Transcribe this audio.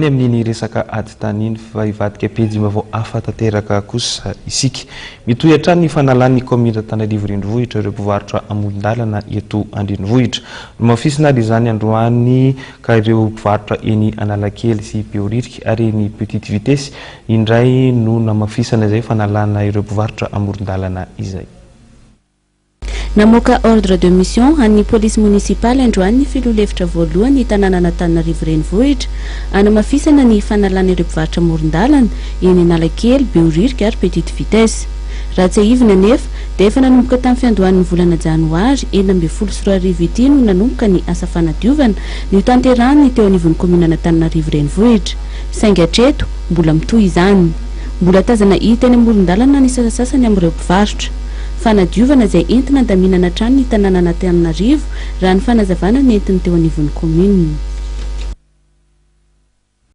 Ny amin'ny resaka hatrany fa ivadika pejy vao afatanteraka kosa isika mitohy hatrany fanalan'ny kaominina Antananarivo renivohitra ireo mpivarotra amoron-dalana eto an-drenivohitra nohamafisina izany androany ka ireo mpivarotra eny Analakely sy Behoririka ary ny petite vitesse indray no nohamafisana izay fanalana ireo mpivarotra amoron-dalana izay. Namoaka ordre de mission an'ny police municipale androany filolevitra voalohany tanàna Antananarivo renivohitra hanamafisana ny fanalana ireo mpivarotra amoron-dalana eny Analakely, Behoririka ary petite vitesse. Raha tsy aivina nefa dia efa nanomboka tamin'ny fiandohan'ny volana janoary 2024 ity no nanomboka ny asa fanadiovana ny tanterahany teo anivon'ny kaominina Antananarivo renivohitra. Saingy hatreto mbola mitohy izany. Mbola tazana hita eny amoron-dalana ny sasasasany amin'ireo mpivarotra. Fanadiovana izay entina andaminana hatrany ny tanàna Antananarivo raha ny fanazavana ny entiny teo anivon'ny kaominina.